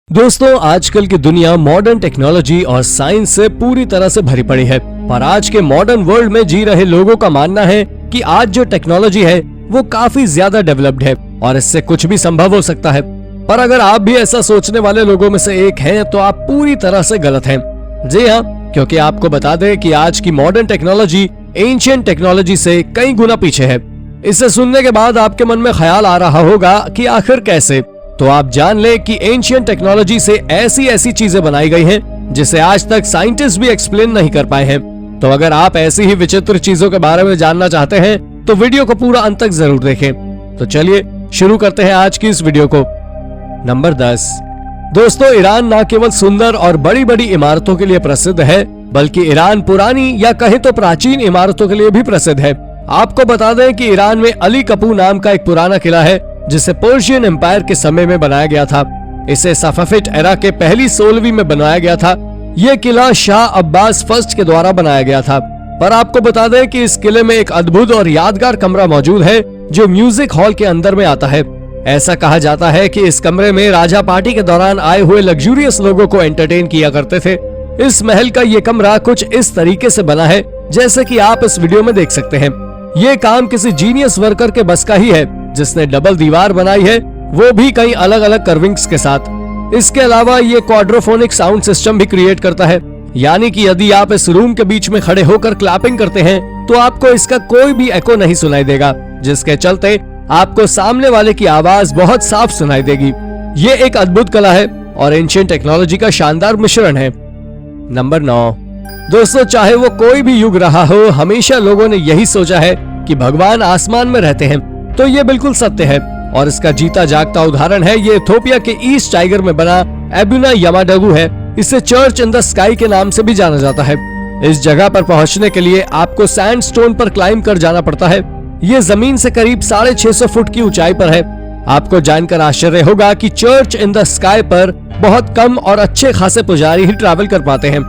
दोस्तों, आजकल की दुनिया मॉडर्न टेक्नोलॉजी और साइंस से पूरी तरह से भरी पड़ी है। पर आज के मॉडर्न वर्ल्ड में जी रहे लोगों का मानना है कि आज जो टेक्नोलॉजी है वो काफी ज्यादा डेवलप्ड है और इससे कुछ भी संभव हो सकता है। पर अगर आप भी ऐसा सोचने वाले लोगों में से एक हैं, तो आप पूरी तरह से गलत हैं। जी हाँ, क्योंकि आपको बता दें कि आज की मॉडर्न टेक्नोलॉजी एंशिएंट टेक्नोलॉजी से कई गुना पीछे है। इसे सुनने के बाद आपके मन में ख्याल आ रहा होगा कि आखिर कैसे। तो आप जान ले कि एंशिएंट टेक्नोलॉजी से ऐसी ऐसी चीजें बनाई गई हैं जिसे आज तक साइंटिस्ट भी एक्सप्लेन नहीं कर पाए हैं। तो अगर आप ऐसी ही विचित्र चीजों के बारे में जानना चाहते हैं तो वीडियो को पूरा अंत तक जरूर देखें। तो चलिए शुरू करते हैं आज की इस वीडियो को। नंबर 10। दोस्तों, ईरान न केवल सुंदर और बड़ी बड़ी इमारतों के लिए प्रसिद्ध है, बल्कि ईरान पुरानी या कहे तो प्राचीन इमारतों के लिए भी प्रसिद्ध है। आपको बता दें कि ईरान में अली कपू नाम का एक पुराना किला है जिसे पर्शियन एम्पायर के समय में बनाया गया था। इसे सफाविद एरा के पहली 16वीं में बनाया गया था। यह किला शाह अब्बास फर्स्ट के द्वारा बनाया गया था। पर आपको बता दें कि इस किले में एक अद्भुत और यादगार कमरा मौजूद है जो म्यूजिक हॉल के अंदर में आता है। ऐसा कहा जाता है कि इस कमरे में राजा पार्टी के दौरान आए हुए लग्जूरियस लोगों को एंटरटेन किया करते थे। इस महल का ये कमरा कुछ इस तरीके से बना है जैसे कि आप इस वीडियो में देख सकते हैं। ये काम किसी जीनियस वर्कर के बस का ही है जिसने डबल दीवार बनाई है, वो भी कई अलग अलग कर्विंग्स के साथ। इसके अलावा ये क्वाड्रोफोनिक साउंड सिस्टम भी क्रिएट करता है, यानी कि यदि आप इस रूम के बीच में खड़े होकर क्लैपिंग करते हैं तो आपको इसका कोई भी एको नहीं सुनाई देगा, जिसके चलते आपको सामने वाले की आवाज बहुत साफ सुनाई देगी। ये एक अद्भुत कला है और एंशिएंट टेक्नोलॉजी का शानदार मिश्रण है। नंबर 9। दोस्तों, चाहे वो कोई भी युग रहा हो, हमेशा लोगों ने यही सोचा है कि भगवान आसमान में रहते हैं। तो ये बिल्कुल सत्य है और इसका जीता जागता उदाहरण है ये इथियोपिया के ईस्ट टाइगर में बना एबुना यमाडगु है। इसे चर्च इन द स्काई के नाम से भी जाना जाता है। इस जगह पर पहुंचने के लिए आपको सैंडस्टोन पर क्लाइंब कर जाना पड़ता है। ये जमीन से करीब 650 फुट की ऊंचाई पर है। आपको जानकर आश्चर्य होगा कि चर्च इन द स्काई पर बहुत कम और अच्छे खासे पुजारी ही ट्रैवल कर पाते हैं।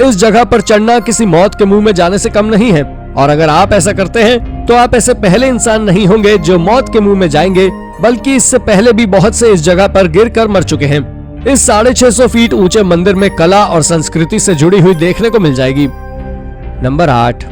इस जगह पर चढ़ना किसी मौत के मुंह में जाने से कम नहीं है और अगर आप ऐसा करते हैं तो आप ऐसे पहले इंसान नहीं होंगे जो मौत के मुंह में जाएंगे, बल्कि इससे पहले भी बहुत से इस जगह पर गिरकर मर चुके हैं। इस 650 फीट ऊंचे मंदिर में कला और संस्कृति से जुड़ी हुई देखने को मिल जाएगी। नंबर 8।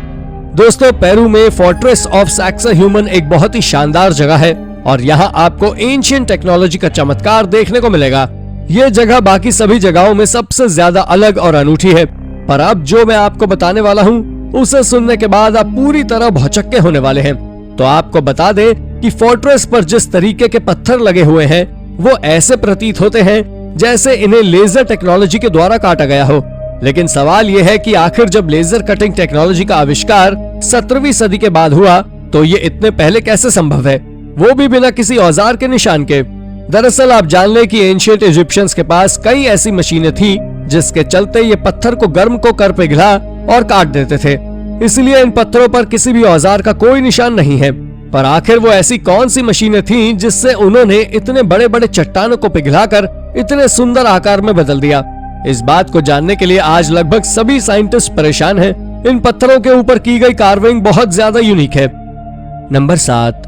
दोस्तों, पेरू में फोर्ट्रेस ऑफ सैक्सा-ह्यूमन एक बहुत ही शानदार जगह है और यहाँ आपको एंशिएंट टेक्नोलॉजी का चमत्कार देखने को मिलेगा। ये जगह बाकी सभी जगहों में सबसे ज्यादा अलग और अनूठी है। पर अब जो मैं आपको बताने वाला हूँ उसे सुनने के बाद आप पूरी तरह भौचक्के होने वाले हैं। तो आपको बता दें कि फोर्ट्रेस पर जिस तरीके के पत्थर लगे हुए हैं वो ऐसे प्रतीत होते हैं जैसे इन्हें लेजर टेक्नोलॉजी के द्वारा काटा गया हो। लेकिन सवाल यह है कि आखिर जब लेजर कटिंग टेक्नोलॉजी का आविष्कार 17वीं सदी के बाद हुआ तो ये इतने पहले कैसे संभव है, वो भी बिना किसी औजार के निशान के। दरअसल आप जान लें कि एंशिएंट इजिप्शियंस के पास कई ऐसी मशीनें थी जिसके चलते ये पत्थर को गर्म को कर पिघला और काट देते थे। इसलिए इन पत्थरों पर किसी भी औजार का कोई निशान नहीं है। पर आखिर वो ऐसी कौन सी मशीनें थीं जिससे उन्होंने इतने बड़े बड़े चट्टानों को पिघलाकर इतने सुंदर आकार में बदल दिया? इस बात को जानने के लिए आज लगभग सभी साइंटिस्ट परेशान हैं। इन पत्थरों के ऊपर की गई कार्विंग बहुत ज्यादा यूनिक है। नंबर 7।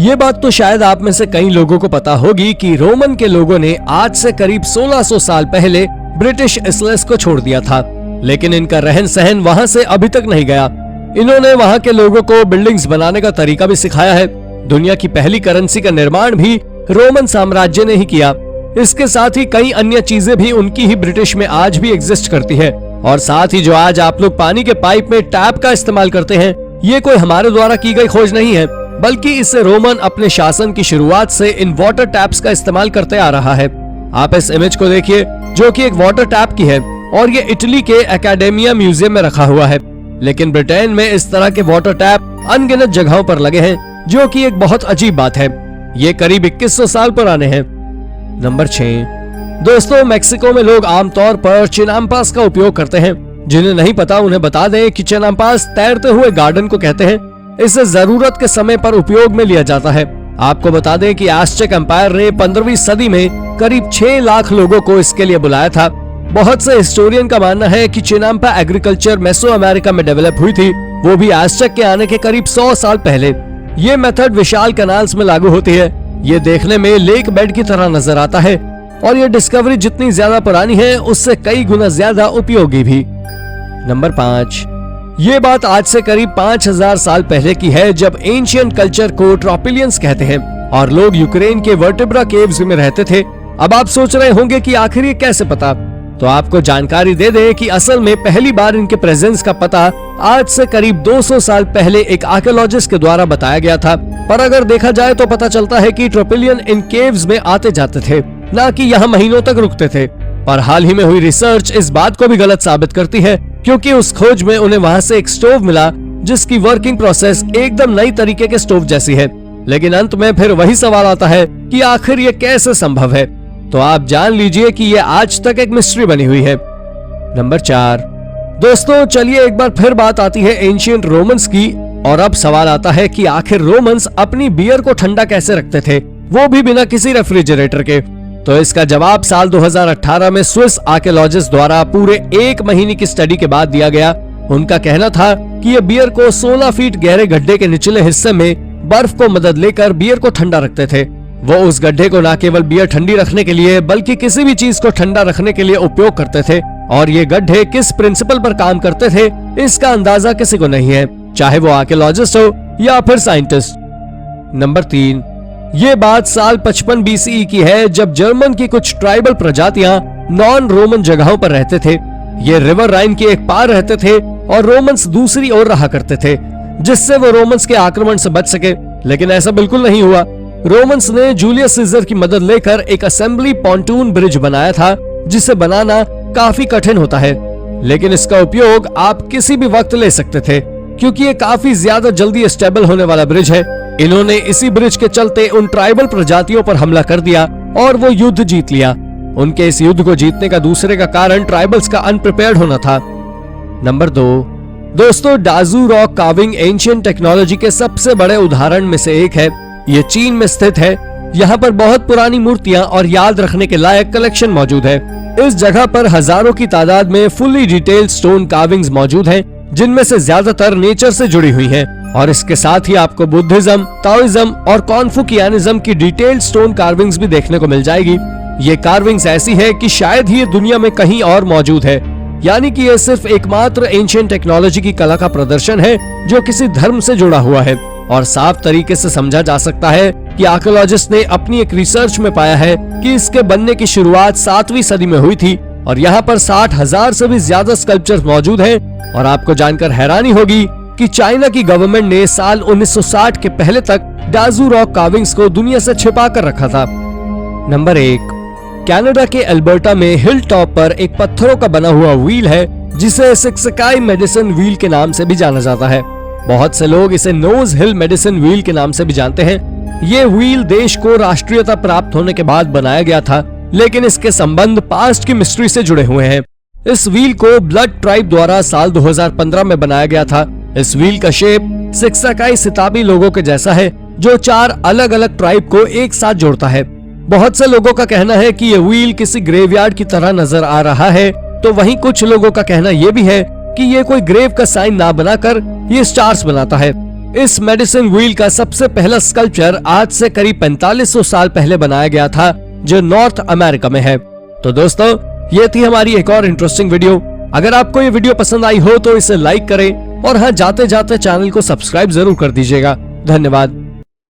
ये बात तो शायद आप में से कई लोगों को पता होगी कि रोमन के लोगों ने आज से करीब 1600 साल पहले ब्रिटिश इसलेस को छोड़ दिया था, लेकिन इनका रहन सहन वहां से अभी तक नहीं गया। इन्होंने वहां के लोगों को बिल्डिंग्स बनाने का तरीका भी सिखाया है। दुनिया की पहली करेंसी का निर्माण भी रोमन साम्राज्य ने ही किया। इसके साथ ही कई अन्य चीजें भी उनकी ही ब्रिटिश में आज भी एग्जिस्ट करती है। और साथ ही जो आज आप लोग पानी के पाइप में टैप का इस्तेमाल करते हैं, ये कोई हमारे द्वारा की गई खोज नहीं है, बल्कि इससे रोमन अपने शासन की शुरुआत से इन वाटर टैप्स का इस्तेमाल करते आ रहा है। आप इस इमेज को देखिए जो कि एक वाटर टैप की है और ये इटली के एकेडेमिया म्यूजियम में रखा हुआ है। लेकिन ब्रिटेन में इस तरह के वाटर टैप अनगिनत जगहों पर लगे हैं, जो कि एक बहुत अजीब बात है। ये करीब 2100 साल पुराने हैं। नंबर 6। दोस्तों, मेक्सिको में लोग आमतौर पर चिनाम्पास का उपयोग करते हैं। जिन्हें नहीं पता उन्हें बता दें कि चिनाम्पास तैरते हुए गार्डन को कहते हैं। इसे जरूरत के समय पर उपयोग में लिया जाता है। आपको बता दें कि एज़टेक एम्पायर ने 15वीं सदी में करीब 6 लाख लोगों को इसके लिए बुलाया था। बहुत से हिस्टोरियन का मानना है कि चिनाम्पा एग्रीकल्चर मेसो अमेरिका में डेवलप हुई थी, वो भी एज़टेक के आने के करीब 100 साल पहले। ये मेथड विशाल कैनाल्स में लागू होती है। ये देखने में लेक बेड की तरह नजर आता है। और ये डिस्कवरी जितनी ज्यादा पुरानी है उससे कई गुना ज्यादा उपयोगी भी। नंबर 5, ये बात आज से करीब 5000 साल पहले की है, जब एंशिएंट कल्चर को ट्रोपिलियंस कहते हैं और लोग यूक्रेन के वर्टिब्रा केव्स में रहते थे। अब आप सोच रहे होंगे कि आखिर ये कैसे पता, तो आपको जानकारी दे दें कि असल में पहली बार इनके प्रेजेंस का पता आज से करीब 200 साल पहले एक आर्कियोलॉजिस्ट के द्वारा बताया गया था। पर अगर देखा जाए तो पता चलता है कि ट्रोपिलियन इन केव्स में आते जाते थे, ना कि यहाँ महीनों तक रुकते थे। पर हाल ही में हुई रिसर्च इस बात को भी गलत साबित करती है, क्योंकि उस खोज में उन्हें वहाँ से एक स्टोव मिला जिसकी वर्किंग प्रोसेस एकदम नई तरीके के स्टोव जैसी है। लेकिन अंत में फिर वही सवाल आता है कि आखिर ये कैसे संभव है। तो आप जान लीजिए कि ये आज तक एक मिस्ट्री बनी हुई है। नंबर 4, दोस्तों चलिए एक बार फिर बात आती है एंशिएंट रोमन्स की, और अब सवाल आता है कि आखिर रोमन्स अपनी बियर को ठंडा कैसे रखते थे, वो भी बिना किसी रेफ्रिजरेटर के। तो इसका जवाब साल 2018 में स्विस आर्कियोलॉजिस्ट द्वारा पूरे 1 महीने की स्टडी के बाद दिया गया। उनका कहना था कि ये बियर को 16 फीट गहरे गड्ढे के निचले हिस्से में बर्फ को मदद लेकर बियर को ठंडा रखते थे। वो उस गड्ढे को न केवल बियर ठंडी रखने के लिए बल्कि किसी भी चीज को ठंडा रखने के लिए उपयोग करते थे, और ये गड्ढे किस प्रिंसिपल पर काम करते थे इसका अंदाजा किसी को नहीं है, चाहे वो आर्कियोलॉजिस्ट हो या फिर साइंटिस्ट। नंबर 3, ये बात साल 55 BCE की है, जब जर्मन की कुछ ट्राइबल प्रजातियां नॉन रोमन जगहों पर रहते थे। ये रिवर राइन के एक पार रहते थे और रोमन्स दूसरी ओर रहा करते थे, जिससे वो रोमन्स के आक्रमण से बच सके। लेकिन ऐसा बिल्कुल नहीं हुआ। रोमन्स ने जूलियस सीजर की मदद लेकर एक असेंबली पॉन्टून ब्रिज बनाया था, जिसे बनाना काफी कठिन होता है, लेकिन इसका उपयोग आप किसी भी वक्त ले सकते थे, क्योंकि ये काफी ज्यादा जल्दी स्टेबल होने वाला ब्रिज है। इन्होंने इसी ब्रिज के चलते उन ट्राइबल प्रजातियों पर हमला कर दिया और वो युद्ध जीत लिया। उनके इस युद्ध को जीतने का दूसरे का कारण ट्राइबल्स का अनप्रिपेयर्ड होना था। नंबर 2, दोस्तों डाजू रॉक कार्विंग एंशिएंट टेक्नोलॉजी के सबसे बड़े उदाहरण में से एक है। ये चीन में स्थित है। यहाँ पर बहुत पुरानी मूर्तियाँ और याद रखने के लायक कलेक्शन मौजूद है। इस जगह पर हजारों की तादाद में फुल्ली डिटेल्ड स्टोन कार्विंग्स मौजूद हैं, जिनमें से ज्यादातर नेचर से जुड़ी हुई हैं, और इसके साथ ही आपको बुद्धिज्म, ताओइज्म और कॉन्फुकियानिज्म की डिटेल्ड स्टोन कार्विंग्स भी देखने को मिल जाएगी। ये कार्विंग्स ऐसी है कि शायद ही ये दुनिया में कहीं और मौजूद है, यानी कि ये सिर्फ एकमात्र एंशिएंट टेक्नोलॉजी की कला का प्रदर्शन है जो किसी धर्म से जुड़ा हुआ है। और साफ तरीके से समझा जा सकता है कि आर्कियोलॉजिस्ट ने अपनी एक रिसर्च में पाया है कि इसके बनने की शुरुआत 7वीं सदी में हुई थी, और यहाँ पर 60,000 से भी ज्यादा स्कल्पचर्स मौजूद हैं। और आपको जानकर हैरानी होगी कि चाइना की गवर्नमेंट ने साल 1960 के पहले तक डाजू रॉक कार्विंग्स को दुनिया से छिपा कर रखा था। नंबर 1, कनाडा के अल्बर्टा में हिल टॉप पर एक पत्थरों का बना हुआ व्हील है, जिसे सिक्सकाई मेडिसिन व्हील के नाम से भी जाना जाता है। बहुत से लोग इसे नोज हिल मेडिसिन व्हील के नाम से भी जानते हैं। ये व्हील देश को राष्ट्रीयता प्राप्त होने के बाद बनाया गया था, लेकिन इसके संबंध पास्ट की मिस्ट्री से जुड़े हुए हैं। इस व्हील को ब्लड ट्राइब द्वारा साल 2015 में बनाया गया था। इस व्हील का शेप सिक्सकाई सिताबी लोगों के जैसा है, जो 4 अलग अलग ट्राइब को एक साथ जोड़ता है। बहुत से लोगों का कहना है कि ये व्हील किसी ग्रेवयार्ड की तरह नजर आ रहा है, तो वहीं कुछ लोगों का कहना यह भी है कि ये कोई ग्रेव का साइन ना बनाकर ये स्टार्स बनाता है। इस मेडिसिन व्हील का सबसे पहला स्कल्पचर आज से करीब 4500 साल पहले बनाया गया था, जो नॉर्थ अमेरिका में है। तो दोस्तों, ये थी हमारी एक और इंटरेस्टिंग वीडियो। अगर आपको ये वीडियो पसंद आई हो तो इसे लाइक करें, और हाँ, जाते जाते चैनल को सब्सक्राइब जरूर कर दीजिएगा। धन्यवाद।